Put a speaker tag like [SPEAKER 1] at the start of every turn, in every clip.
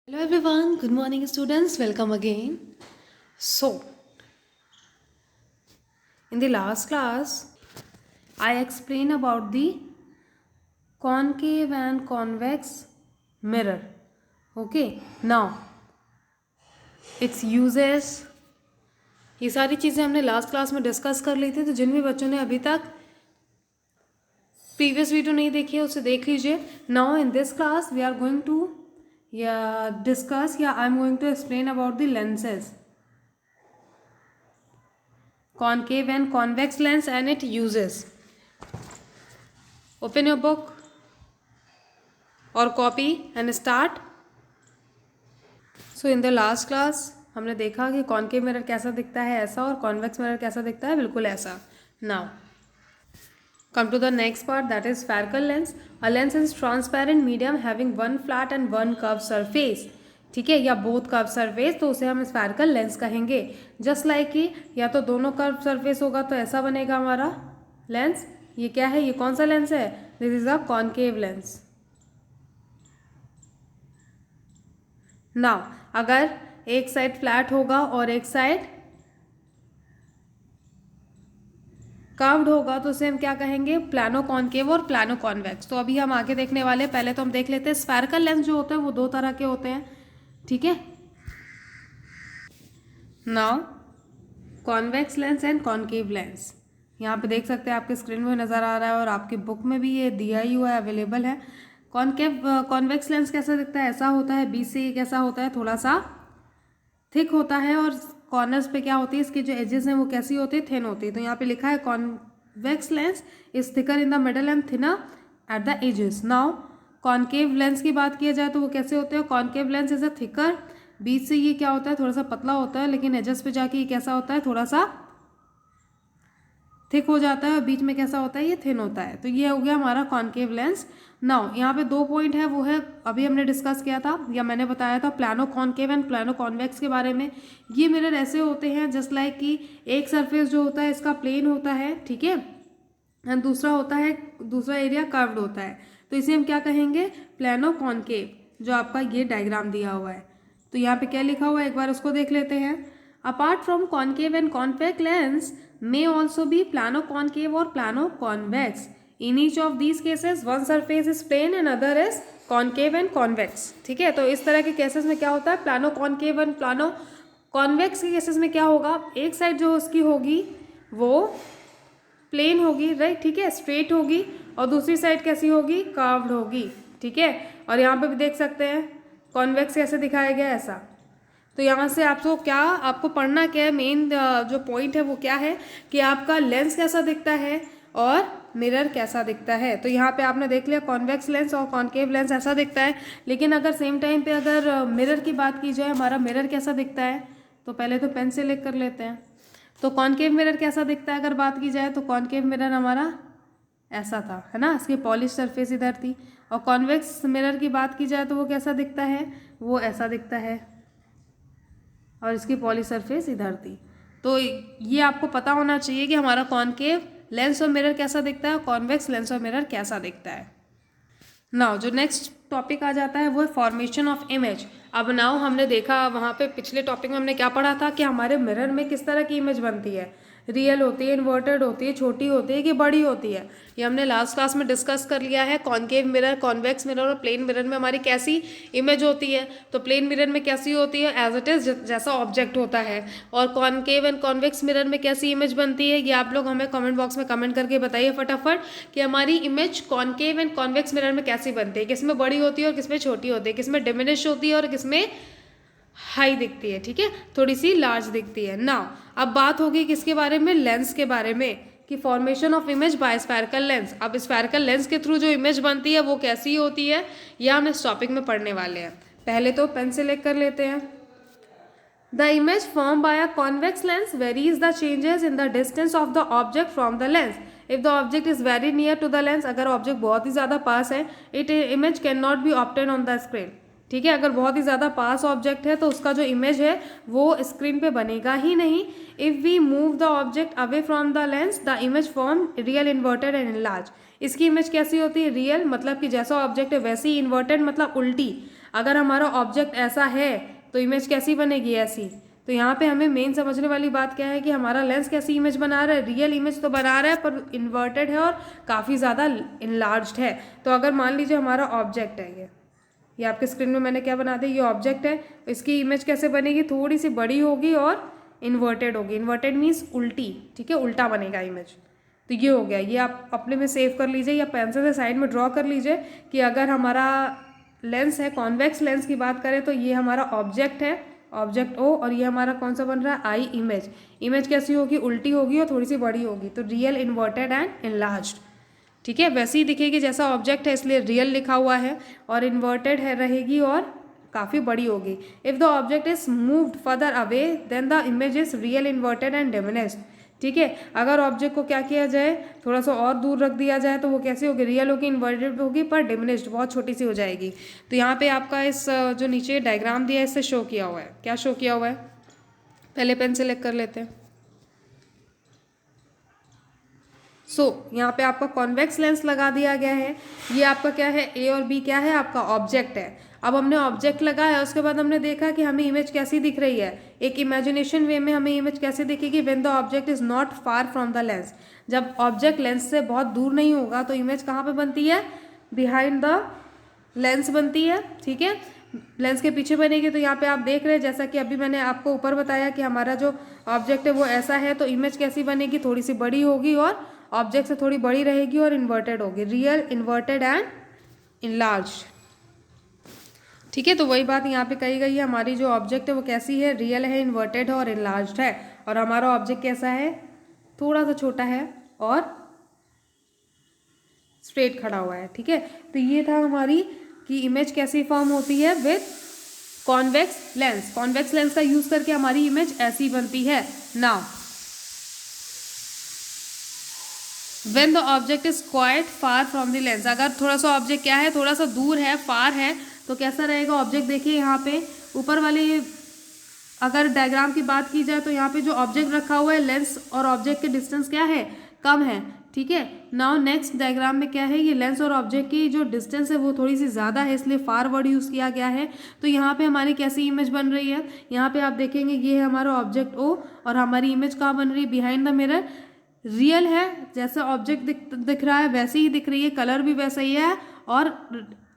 [SPEAKER 1] Hello everyone, good morning students, welcome again. So, in the last class, I explained about the concave and convex mirror. Okay, now its uses, ये सारी चीज़ें हमने last class में discuss कर ली थी, तो जिन भी बच्चों ने अभी तक प्रीवियस वीडियो नहीं देखी है उसे देख लीजिए. Now in this class we are going to discuss, I am going to explain about the lenses, concave and convex lens and its uses. Open your book or copy and start. So in the last class हमने देखा कि concave mirror कैसा दिखता है ऐसा, और convex mirror कैसा दिखता है बिल्कुल ऐसा. Now come to the next part, that is spherical lens. A lens is transparent medium having one flat and one curved surface. ठीक है, या बोथ कर्व सरफेस, तो उसे हम स्फेरिकल लेंस कहेंगे. जस्ट लाइक कि या तो दोनों कर्व सरफेस होगा तो ऐसा बनेगा हमारा लेंस. ये क्या है, ये कौन सा लेंस है? This is a concave lens. Now अगर एक साइड फ्लैट होगा और एक साइड कर्व्ड होगा तो उसे हम क्या कहेंगे? प्लानो कॉन्केव और प्लानो कॉन्वेक्स. तो अभी हम आगे देखने वाले, पहले तो हम देख लेते हैं स्फेरिकल लेंस जो होते हैं वो दो तरह के होते हैं. ठीक है, now convex lens and concave lens. यहाँ पे देख सकते हैं, आपके स्क्रीन में नज़र आ रहा है और आपकी बुक में भी ये दिया ही हुआ है, अवेलेबल है. कॉन्वेक्स लेंस कैसा दिखता है? ऐसा होता है. बीच से ये कैसा होता है? थोड़ा सा थिक होता है, और कॉर्नर्स पे क्या होती है, इसकी जो एजेस हैं वो कैसी होती है? थिन होती है. तो यहाँ पे लिखा है convex lens is thicker in the middle and thinner at the edges. Now concave lens की बात किया जाए तो वो कैसे होते हैं? Concave lens is a thicker, बीच से ये क्या होता है? थोड़ा सा पतला होता है, लेकिन एजेस पे जाके ये कैसा होता है? थोड़ा सा थिक हो जाता है, और बीच में कैसा होता है? ये थिन होता है. तो ये हो गया हमारा कॉन्केव लेंस. नाउ यहाँ पे दो पॉइंट है, वो है अभी हमने डिस्कस किया था या मैंने बताया था plano concave and plano convex के बारे में. ये मिरर ऐसे होते हैं जस्ट लाइक कि एक सरफेस जो होता है इसका प्लेन होता है, ठीक है, एंड दूसरा एरिया कर्व्ड होता है. तो इसे हम क्या कहेंगे? Plano concave. जो आपका ये डायग्राम दिया हुआ है, तो यहाँ पे क्या लिखा हुआ है एक बार उसको देख लेते हैं. Apart from concave and convex lens may also be plano concave or plano convex. In each of these cases one surface is plane and other is concave and convex. ठीक है, तो इस तरह के केसेस में क्या होता है? Plano concave and plano convex के केसेस में क्या होगा? एक साइड जो उसकी होगी वो प्लेन होगी, राइट, ठीक है, स्ट्रेट होगी, और दूसरी साइड कैसी होगी? कर्व्ड होगी. ठीक है, और यहाँ पे भी देख सकते हैं कॉन्वेक्स कैसे दिखाया गया है, ऐसा. तो यहाँ से आपको पढ़ना क्या है? मेन जो पॉइंट है वो क्या है कि आपका लेंस कैसा दिखता है और मिरर कैसा दिखता है. तो यहाँ पे आपने देख लिया कॉन्वेक्स लेंस और कॉन्केव लेंस ऐसा दिखता है. लेकिन अगर सेम टाइम पे अगर मिरर की बात की जाए, हमारा मिरर कैसा दिखता है, तो पहले तो पेन से लिख कर लेते हैं. तो कॉन्केव मिरर कैसा दिखता है अगर बात की जाए, तो कॉन्केव मिरर हमारा ऐसा था, है ना, इसकी पॉलिश सरफेस इधर थी. और कॉन्वेक्स मिरर की बात की जाए तो वो कैसा दिखता है? वो ऐसा दिखता है, और इसकी पॉली सरफेस इधर थी. तो ये आपको पता होना चाहिए कि हमारा कॉन्केव लेंस और मिरर कैसा दिखता है, कॉन्वेक्स लेंस और मिरर कैसा दिखता है. नाउ जो नेक्स्ट टॉपिक आ जाता है वो है फॉर्मेशन ऑफ इमेज. अब नाउ हमने देखा वहाँ पे पिछले टॉपिक में हमने क्या पढ़ा था कि हमारे मिरर में किस तरह की इमेज बनती है. रियल होती है, इन्वर्टेड होती है, छोटी होती है कि बड़ी होती है. ये हमने लास्ट क्लास में डिस्कस कर लिया है. कॉन्केव मिरर, कॉन्वेक्स मिरर और प्लेन मिरर में हमारी कैसी इमेज होती है. तो प्लेन मिरर में कैसी होती है? एज इट इज, जैसा ऑब्जेक्ट होता है. और कॉन्केव एंड कॉन्वेक्स मिरर में कैसी इमेज बनती है, ये आप लोग हमें कमेंट बॉक्स में कमेंट करके बताइए फटाफट कि हमारी image concave and convex mirror में कैसी बनती है, किसमें बड़ी होती है और किसमें छोटी होती है, किसमें डिमिनिश होती है और किसमें हाई दिखती है. ठीक है, थोड़ी सी लार्ज दिखती है. नाउ अब बात होगी किसके बारे में? लेंस के बारे में, कि formation of image by spherical lens. अब स्फेरिकल लेंस के थ्रू जो इमेज बनती है वो कैसी होती है, यह हम इस टॉपिक में पढ़ने वाले हैं. पहले तो पेन से लिख कर लेते हैं. The image form by a convex lens varies the changes in the distance of the object from the lens. If the object is very near to the lens, अगर ऑब्जेक्ट बहुत ही ज़्यादा पास है, it image can not be obtain on the screen. ठीक है, अगर बहुत ही ज़्यादा पास ऑब्जेक्ट है तो उसका जो इमेज है वो स्क्रीन पे बनेगा ही नहीं. If we move the object away from the lens the image form real, inverted and enlarge. इसकी इमेज कैसी होती है? रियल मतलब कि जैसा ऑब्जेक्ट है वैसी, इन्वर्टेड मतलब उल्टी. अगर हमारा ऑब्जेक्ट ऐसा है तो इमेज कैसी बनेगी, ऐसी। तो यहाँ पे हमें मेन समझने वाली बात क्या है कि हमारा लेंस कैसी इमेज बना रहा है, रियल इमेज तो बना रहा है पर इन्वर्टेड है और काफ़ी ज़्यादा इनलार्ज्ड है। तो अगर मान लीजिए हमारा ऑब्जेक्ट है ये आपके स्क्रीन में मैंने क्या बना दिया, ये ऑब्जेक्ट है, इसकी इमेज कैसे बनेगी, थोड़ी सी बड़ी होगी और इन्वर्टेड होगी। इन्वर्टेड मीन्स उल्टी, ठीक है, उल्टा बनेगा इमेज। तो ये हो गया, ये आप अपने में सेव कर लीजिए या पेंसिल से साइड में ड्रॉ कर लीजिए कि अगर हमारा लेंस है, कॉन्वेक्स लेंस की बात करें तो ये हमारा ऑब्जेक्ट है, ऑब्जेक्ट ओ, और ये हमारा कौन सा बन रहा है, आई इमेज। इमेज कैसी होगी, उल्टी होगी और थोड़ी सी बड़ी होगी, तो रियल, इन्वर्टेड एंड इनलार्ज्ड, ठीक है। वैसे ही दिखेगी जैसा ऑब्जेक्ट है, इसलिए रियल लिखा हुआ है, और इन्वर्टेड है रहेगी और काफ़ी बड़ी होगी। If the object is moved further away then the image is real, inverted and diminished, ठीक है। अगर ऑब्जेक्ट को क्या किया जाए, थोड़ा सा और दूर रख दिया जाए तो वो कैसी होगी, रियल होगी, इन्वर्टेड होगी, पर डिमिनिश्ड, बहुत छोटी सी हो जाएगी। तो यहाँ पे आपका इस जो नीचे डायग्राम दिया है इससे शो किया हुआ है, क्या शो किया हुआ है, पहले पेन सेलेक्ट कर लेते हैं। यहाँ पे आपका कॉन्वेक्स लेंस लगा दिया गया है। ये आपका क्या है, ए और बी क्या है, आपका ऑब्जेक्ट है। अब हमने ऑब्जेक्ट लगाया, उसके बाद हमने देखा कि हमें इमेज कैसी दिख रही है, एक इमेजिनेशन वे में हमें इमेज कैसे दिखेगी, when the object is not far from the lens. जब ऑब्जेक्ट लेंस से बहुत दूर नहीं होगा तो इमेज कहाँ पे बनती है, बिहाइंड द लेंस बनती है, ठीक है, लेंस के पीछे बनेगी। तो यहाँ पे आप देख रहे हैं, जैसा कि अभी मैंने आपको ऊपर बताया कि हमारा जो ऑब्जेक्ट है वो ऐसा है, तो इमेज कैसी बनेगी, थोड़ी सी बड़ी होगी और ऑब्जेक्ट से थोड़ी बड़ी रहेगी और इन्वर्टेड होगी, रियल, इन्वर्टेड एंड इनलार्ज, ठीक है। तो वही बात यहाँ पे कही गई है, हमारी जो ऑब्जेक्ट है वो कैसी है, रियल है, इन्वर्टेड है और इनलार्ज्ड है। और हमारा ऑब्जेक्ट कैसा है, थोड़ा सा छोटा है और स्ट्रेट खड़ा हुआ है, ठीक है। तो ये था हमारी कि इमेज कैसी फॉर्म होती है with convex lens. Convex lens का यूज करके हमारी इमेज ऐसी बनती है। Now when the object is quite far from the lens, अगर थोड़ा सा ऑब्जेक्ट क्या है, थोड़ा सा दूर है, फार है, तो कैसा रहेगा ऑब्जेक्ट, देखिए यहाँ पे ऊपर वाले अगर डायग्राम की बात की जाए तो यहाँ पे जो ऑब्जेक्ट रखा हुआ है, लेंस और ऑब्जेक्ट के डिस्टेंस क्या है, कम है, ठीक है। नाउ नेक्स्ट डायग्राम में क्या है, ये लेंस और ऑब्जेक्ट की जो डिस्टेंस है वो थोड़ी सी ज़्यादा है, इसलिए फार वर्ड यूज़ किया गया है। तो यहाँ पे हमारी कैसी इमेज बन रही है, यहाँ पे आप देखेंगे ये है हमारा ऑब्जेक्ट ओ और हमारी इमेज कहाँ बन रही है, बिहाइंड द मिरर, रियल है, जैसा ऑब्जेक्ट दिख रहा है वैसे ही दिख रही है, कलर भी वैसा ही है और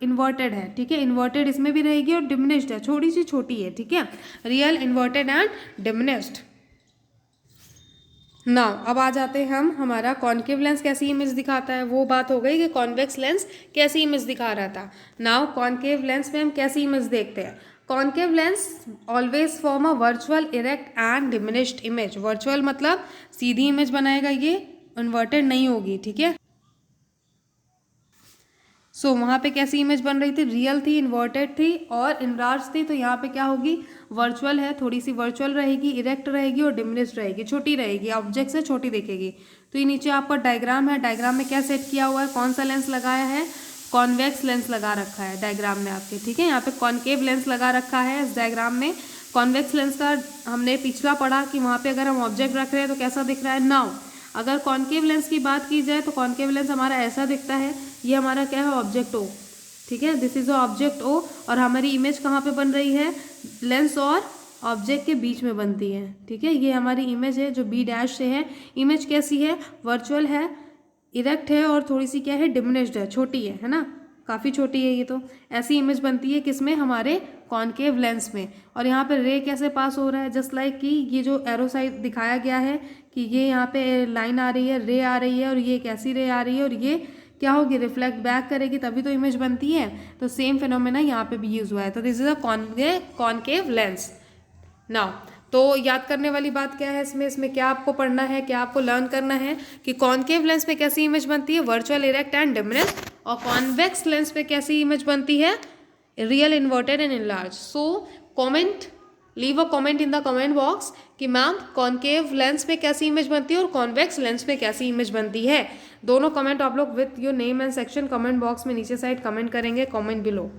[SPEAKER 1] इन्वर्टेड है, ठीक है। इन्वर्टेड इसमें भी रहेगी और डिमिनिश्ड है, थोड़ी सी छोटी है, ठीक है। Real, inverted and diminished. Now अब आ जाते हैं हम, हमारा कॉन्केव लेंस कैसी इमेज दिखाता है। वो बात हो गई कि कॉन्वेक्स लेंस कैसी इमेज दिखा रहा था। नाउ कॉन्केव लेंस में हम कैसी इमेज देखते हैं। Concave lens always form a virtual, erect and diminished image. Virtual मतलब सीधी इमेज बनाएगा, ये इन्वर्टेड नहीं होगी, ठीक है। वहाँ पे कैसी इमेज बन रही थी, रियल थी, इन्वर्टेड थी और इनलार्ज थी। तो यहाँ पे क्या होगी, वर्चुअल है, थोड़ी सी वर्चुअल रहेगी, इरेक्ट रहेगी और डिमिनिश्ड रहेगी, छोटी रहेगी, ऑब्जेक्ट से छोटी दिखेगी। तो ये नीचे आपका डायग्राम है, डायग्राम में क्या सेट किया हुआ है, कौन सा लेंस लगाया है, कॉन्वेक्स लेंस लगा रखा है डायग्राम में आपके, ठीक है। यहाँ पे कॉन्केव लेंस लगा रखा है इस डायग्राम में। कॉन्वेक्स लेंस का हमने पिछला पढ़ा कि वहाँ पे अगर हम ऑब्जेक्ट रख रहे हैं तो कैसा दिख रहा है। नाउ अगर कॉन्केव लेंस की बात की जाए तो कॉन्केव लेंस हमारा ऐसा दिखता है, ये हमारा क्या है, ऑब्जेक्ट ओ, ठीक है, दिस इज ऑब्जेक्ट ओ। और हमारी इमेज कहाँ पे बन रही है, लेंस और ऑब्जेक्ट के बीच में बनती है, ठीक है। ये हमारी इमेज है जो बी डैश से है। इमेज कैसी है, वर्चुअल है, इरेक्ट है और थोड़ी सी क्या है, डिमिनिश्ड है, छोटी है ना, काफ़ी छोटी है ये। तो ऐसी इमेज बनती है किसमें, हमारे कॉन्केव लेंस में। और यहाँ पे रे कैसे पास हो रहा है, जस्ट लाइक कि ये जो एरो साइड दिखाया गया है कि ये यहाँ पे लाइन आ रही है, रे आ रही है और ये कैसी रे आ रही है और ये क्या होगी, रिफ्लेक्ट बैक करेगी, तभी तो इमेज बनती है। तो सेम फिनोमेना यहाँ पे भी यूज हुआ है। तो this is a concave lens. Now तो याद करने वाली बात क्या है इसमें क्या आपको पढ़ना है, क्या आपको लर्न करना है कि कॉन्केव लेंस में कैसी इमेज बनती है, वर्चुअल, इरेक्ट एंड डिमिनिश्ड, और कॉन्वेक्स लेंस पे कैसी इमेज बनती है, real, inverted and enlarge. So comment, leave a comment in the comment box कि मैम कॉन्केव लेंस पे कैसी इमेज बनती है और कॉन्वेक्स लेंस पे कैसी इमेज बनती है। दोनों कमेंट आप लोग with your name and section comment box में नीचे साइड कमेंट करेंगे, कमेंट बिलो,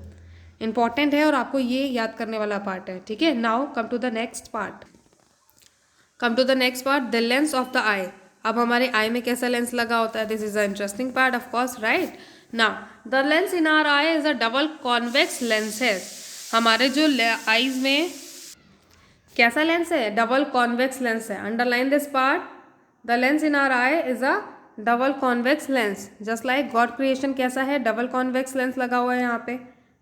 [SPEAKER 1] इंपॉर्टेंट है और आपको ये याद करने वाला पार्ट है, ठीक है। Now come to the next part, the lens of the eye. अब हमारे आई में कैसा लेंस लगा होता है, this is a interesting part of course, right. Now the lens in our eye is a double convex lens है। हमारे जो आईज में कैसा लेंस है, डबल कॉन्वेक्स लेंस है। Underline this part, the lens in our eye is a double convex lens, just like God creation कैसा है, double convex lens लगा हुआ है यहाँ पे।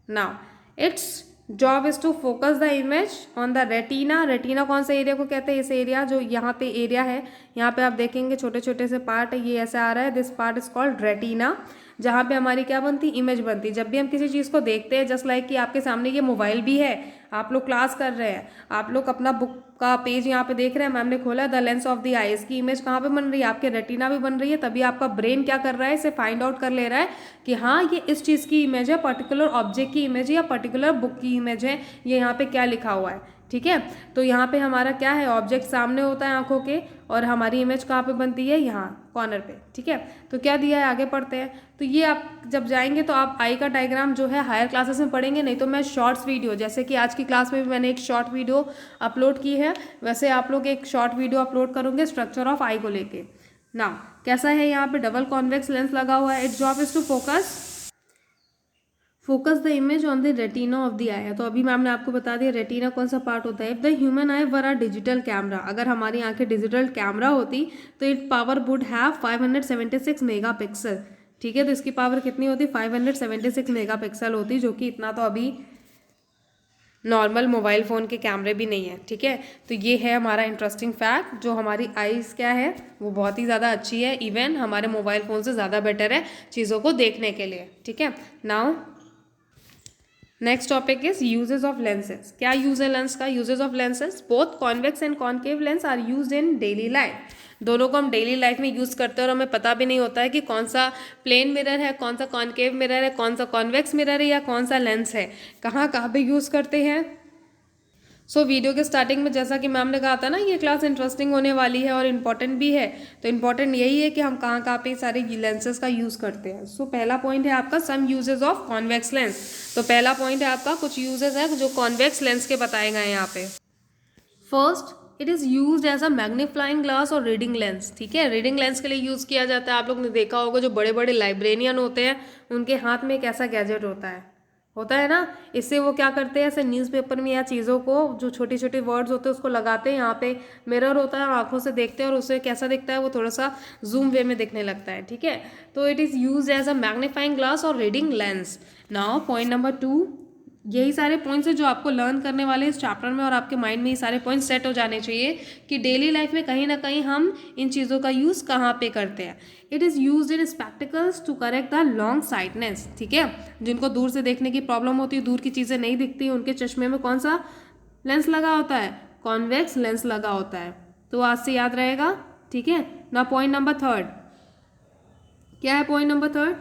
[SPEAKER 1] Now its job is to focus the image on the retina. Retina कौन सा area को कहते हैं, इस एरिया जो यहाँ पे एरिया है, यहाँ पे आप देखेंगे छोटे छोटे से पार्ट है, ये ऐसे आ रहा है, this part is called retina, जहाँ पे हमारी क्या बनती, इमेज बनती। जब भी हम किसी चीज़ को देखते हैं, जस्ट लाइक कि आपके सामने ये मोबाइल भी है, आप लोग क्लास कर रहे हैं, आप लोग अपना बुक का पेज यहाँ पे देख रहे हैं, मैम ने खोला द लेंस ऑफ द आई, इसकी इमेज कहाँ पे बन रही है, आपके रेटिना भी बन रही है। तभी आपका ब्रेन क्या कर रहा है, इसे फाइंड आउट कर ले रहा है कि हाँ ये इस चीज़ की इमेज है, पर्टिकुलर ऑब्जेक्ट की इमेज है या पर्टिकुलर बुक की इमेज है, ये यहाँ पे क्या लिखा हुआ है। ठीक है, तो यहाँ पे हमारा क्या है, ऑब्जेक्ट सामने होता है आंखों के, और हमारी इमेज कहाँ पे बनती है, यहाँ कॉर्नर पे। ठीक है, तो क्या दिया है, आगे पढ़ते हैं। तो ये आप जब जाएंगे तो आप आई का डायग्राम जो है हायर क्लासेस में पढ़ेंगे, नहीं तो मैं शॉर्ट्स वीडियो, जैसे कि आज की क्लास में भी मैंने एक शॉर्ट वीडियो अपलोड की है, वैसे आप लोग एक शॉर्ट वीडियो अपलोड करोगे स्ट्रक्चर ऑफ आई को लेके। नाउ कैसा है, यहाँ पे डबल कॉन्वेक्स लेंस लगा हुआ है, it's job is to focus the image on the retina of the eye. तो अभी मैम ने आपको बता दिया रेटिना कौन सा पार्ट होता है। If the human I were a digital camera, अगर हमारी आंखें डिजिटल कैमरा होती तो it power would have 576 megapixel. ठीक है, तो इसकी पावर कितनी होती, 576 मेगापिक्सल होती, जो कि इतना तो अभी नॉर्मल मोबाइल फ़ोन के कैमरे भी नहीं है। ठीक है, तो ये है हमारा इंटरेस्टिंग फैक्ट, जो हमारी आईज़ क्या है वो बहुत ही ज़्यादा अच्छी है, इवन हमारे मोबाइल फ़ोन से ज़्यादा बेटर है चीज़ों को देखने के लिए। ठीक है, now next topic is uses of lenses. क्या यूज है लेंस का, uses of lenses, both convex and concave lens are use in daily life. दोनों को हम डेली लाइफ में यूज़ करते हैं और हमें पता भी नहीं होता है कि कौन सा प्लेन मिरर है, कौन सा कॉन्केव मिरर है, कौन सा कॉन्वेक्स मिरर है या कौन सा लेंस है, कहाँ कहाँ पे यूज़ करते हैं। सो वीडियो के स्टार्टिंग में जैसा कि मैम ने कहा था ना, ये क्लास इंटरेस्टिंग होने वाली है और इम्पॉर्टेंट भी है। तो इम्पॉर्टेंट यही है कि हम कहाँ कहाँ पे सारे लेंसेज का यूज़ करते हैं। सो पहला पॉइंट है आपका सम यूजेज ऑफ कॉन्वेक्स लेंस। तो पहला पॉइंट है आपका कुछ यूजेज है जो कॉन्वेक्स लेंस के बताए गए हैं यहाँ पे। First, it is use as a magnifying glass और रीडिंग लेंस। ठीक है, रीडिंग लेंस के लिए यूज़ किया जाता है। आप लोग ने देखा होगा जो बड़े बड़े लाइब्रेरियन होते हैं उनके हाथ में एक ऐसा गैजेट होता है ना, इससे वो क्या करते हैं, ऐसे न्यूज़पेपर में या चीज़ों को जो छोटी छोटी वर्ड्स होते हैं उसको लगाते हैं, यहाँ पे मिरर होता है, आंखों से देखते हैं और उससे कैसा दिखता है, वो थोड़ा सा जूम वे में दिखने लगता है। ठीक है, तो it is use as a magnifying glass और reading lens. Now point number 2, यही सारे पॉइंट्स हैं जो आपको लर्न करने वाले इस चैप्टर में, और आपके माइंड में ये सारे पॉइंट्स सेट हो जाने चाहिए कि डेली लाइफ में कहीं ना कहीं हम इन चीज़ों का यूज़ कहाँ पे करते हैं। It is use in spectacles to correct the long sightedness. ठीक है, जिनको दूर से देखने की प्रॉब्लम होती है, दूर की चीज़ें नहीं दिखती, उनके चश्मे में कौन सा लेंस लगा होता है, कॉन्वेक्स लेंस लगा होता है। तो आज से याद रहेगा। ठीक है ना, पॉइंट नंबर 3, क्या है point number 3,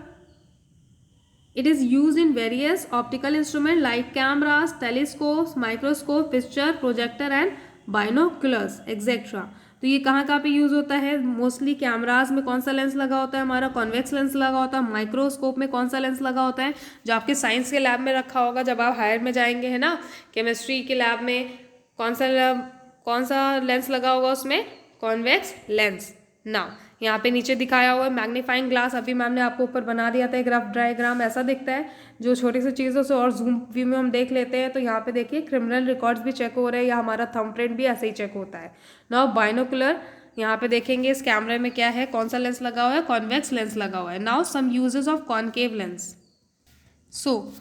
[SPEAKER 1] It is used in various optical instruments like cameras, telescopes, microscope, picture, projector and binoculars, etc. तो ये कहाँ कहाँ पे यूज़ होता है, मोस्टली कैमराज में कौन सा लेंस लगा होता है, हमारा कॉन्वेक्स लेंस लगा होता है। माइक्रोस्कोप में कौन सा लेंस लगा होता है, जो आपके साइंस के लैब में रखा होगा जब आप हायर में जाएंगे, है ना, केमिस्ट्री के लैब में कौन सा लेंस लगा होगा, उसमें कॉन्वेक्स लेंस। ना यहाँ पे नीचे दिखाया हुआ है मैग्नीफाइंग ग्लास, अभी मैम ने आपको ऊपर बना दिया था एक रफ डायग्राम, ऐसा दिखता है जो छोटी सी चीज़ों से और जूम व्यू में हम देख लेते हैं। तो यहाँ पे देखिए क्रिमिनल रिकॉर्ड्स भी चेक हो रहे हैं या हमारा थंबप्रिंट भी ऐसे ही चेक होता है। नाउ बाइनोकुलर, यहाँ पे देखेंगे इस कैमरे में क्या है, कौन सा लेंस लगा हुआ है, कॉन्वेक्स लेंस लगा हुआ है। Now some uses of concave lens. So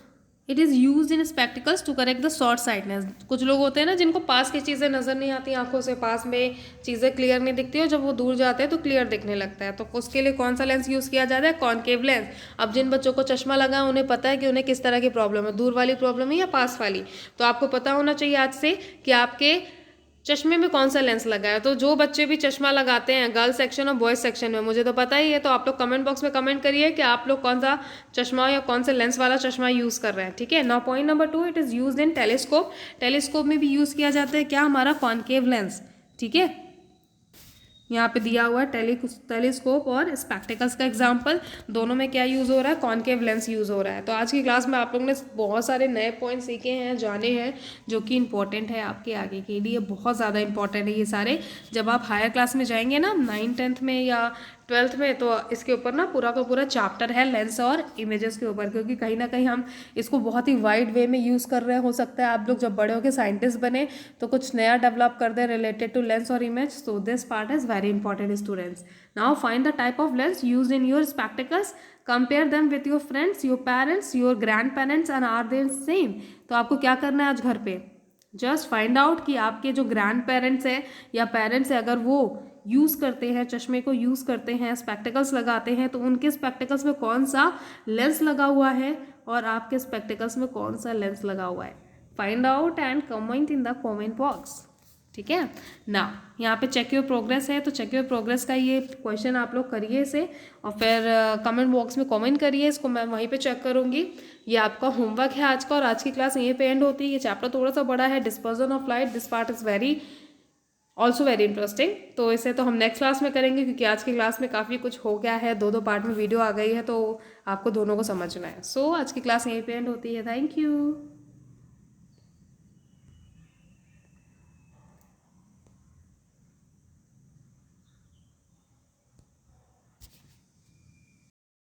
[SPEAKER 1] it is use in spectacles to correct the short sightedness. कुछ लोग होते हैं ना जिनको पास की चीज़ें नज़र नहीं आती, आंखों से पास में चीज़ें क्लियर नहीं दिखती, और जब वो दूर जाते हैं तो क्लियर दिखने लगता है। तो उसके लिए कौन सा लेंस यूज़ किया जाता है, कॉन्केव लेंस। अब जिन बच्चों को चश्मा लगा है उन्हें पता है कि उन्हें किस तरह की प्रॉब्लम है, दूर वाली प्रॉब्लम है या पास वाली। तो आपको पता होना चाहिए आज से कि आपके चश्मे में कौन सा लेंस लगा है। तो जो बच्चे भी चश्मा लगाते हैं गर्ल्स सेक्शन और बॉयज़ सेक्शन में, मुझे तो पता ही है, तो आप लोग कमेंट बॉक्स में कमेंट करिए कि आप लोग कौन सा चश्मा या कौन सा लेंस वाला चश्मा यूज़ कर रहे हैं। ठीक है, now point number 2, it is use in telescope. Telescope में भी यूज़ किया जाता है क्या, हमारा कॉन्केव लेंस। ठीक है, यहाँ पे दिया हुआ है टेलीस्कोप और स्पेक्टिकल्स का एग्जांपल, दोनों में क्या यूज़ हो रहा है, कॉन्केव लेंस यूज़ हो रहा है। तो आज की क्लास में आप लोगों ने बहुत सारे नए पॉइंट सीखे हैं, जाने हैं, जो कि इंपॉर्टेंट है आपके आगे के लिए, बहुत ज़्यादा इंपॉर्टेंट है ये सारे। जब आप हायर क्लास में जाएंगे ना, 9th 10th में या 12th में, तो इसके ऊपर ना पूरा का पूरा चैप्टर है लेंस और इमेजेस के ऊपर, क्योंकि कहीं ना कहीं हम इसको बहुत ही वाइड वे में यूज़ कर रहे हैं। हो सकता है आप लोग जब बड़े होकर साइंटिस्ट बने तो कुछ नया डेवलप कर दें रिलेटेड टू लेंस और image. So this part is very important students. Now find the type of lens use in your spectacles, compare them with your friends, your parents, your grand parents, and are they same. तो आपको क्या करना है आज घर पे, just find out कि आपके जो ग्रैंड पेरेंट्स हैं या पेरेंट्स हैं, अगर वो यूज़ करते हैं, चश्मे को यूज़ करते हैं, स्पेक्टिकल्स लगाते हैं, तो उनके स्पेक्टिकल्स में कौन सा लेंस लगा हुआ है और आपके स्पेक्टिकल्स में कौन सा लेंस लगा हुआ है। Find out and comment in the comment box. ठीक है ना। यहाँ पे चेक योर प्रोग्रेस है, तो चेक योर प्रोग्रेस का ये क्वेश्चन आप लोग करिए इसे, और फिर कमेंट बॉक्स में कमेंट करिए, इसको मैं वहीं पे चेक करूँगी। ये आपका होमवर्क है आज का, और आज की क्लास यहीं पे एंड होती है। ये चैप्टर थोड़ा सा बड़ा है, dispersion of light, this part is very also very interesting. तो इसे तो हम नेक्स्ट क्लास में करेंगे, क्योंकि आज की क्लास में काफ़ी कुछ हो गया है, दो पार्ट में वीडियो आ गई है, तो आपको दोनों को समझना है। सो आज की क्लास यहीं पे एंड होती है। Thank you.